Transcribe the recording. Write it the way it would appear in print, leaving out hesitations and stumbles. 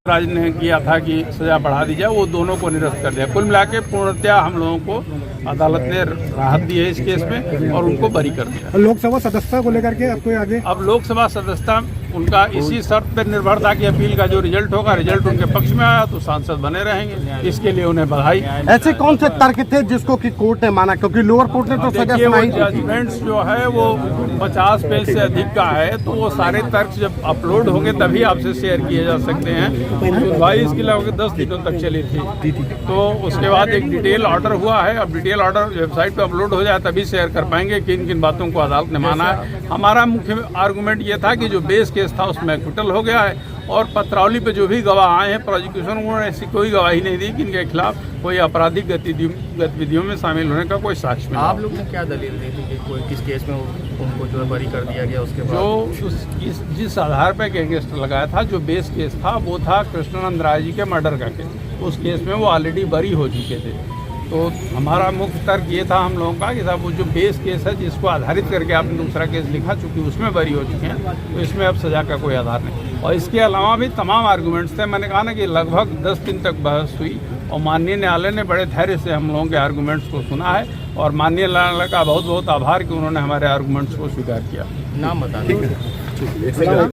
राज ने किया था कि सजा बढ़ा दी जाए, वो दोनों को निरस्त कर दिया। कुल मिला के पूर्णतया हम लोगों को अदालत ने राहत दी है इस केस में और उनको बरी कर दिया। लोकसभा सदस्यता को लेकर के आपको आगे अब लोकसभा सदस्यता उनका इसी शर्त पर निर्भर था कि अपील का जो रिजल्ट होगा, रिजल्ट उनके पक्ष में आया तो सांसद बने रहेंगे। इसके लिए उन्हें बधाई। ऐसे कौन से तर्क थे जिसको कि कोर्ट ने माना, क्योंकि लोअर कोर्ट ने तो सजा सुनाई? जजमेंट्स जो है वो 50 पेज से अधिक का है, तो वो सारे तर्क जब अपलोड होंगे तभी आपसे शेयर किए जा सकते हैं। सुनवाई इसके लिए 10 दिनों तक चली थी, तो उसके बाद एक डिटेल ऑर्डर हुआ है। अब डिटेल ऑर्डर वेबसाइट पे अपलोड हो जाए तभी शेयर कर पाएंगे किन किन बातों को अदालत ने माना है। हमारा मुख्य आर्गूमेंट ये था कि जो बेस केस था उसमें एक्विटल हो गया है और पत्रावली पे जो भी गवाह आए हैं, प्रोसिक्यूशन उन्होंने ऐसी कोई गवाही नहीं दी कि इनके खिलाफ कोई आपराधिक गतिविधियों में शामिल होने का कोई साक्ष्य मिला। आप लोग ने क्या दलील दी थी कि कोई किस केस में उनको जो है बरी कर दिया गया? उसके बाद जो जिस आधार पर गैंगस्टर लगाया था, जो बेस केस था वो था कृष्णानंद राय जी के मर्डर का केस। उस केस में वो ऑलरेडी बरी हो चुके थे। तो हमारा मुख्य तर्क ये था हम लोगों का कि साहब वो जो बेस केस है जिसको आधारित करके आपने दूसरा केस लिखा, चूँकि उसमें बरी हो चुके हैं, तो इसमें अब सजा का कोई आधार नहीं। और इसके अलावा भी तमाम आर्गूमेंट्स थे। मैंने कहा ना कि लगभग 10 दिन तक बहस हुई और माननीय न्यायालय ने बड़े धैर्य से हम लोगों के आर्गूमेंट्स को सुना है और माननीय न्यायालय का बहुत बहुत आभार कि उन्होंने हमारे आर्गूमेंट्स को स्वीकार किया। नाम बता दें।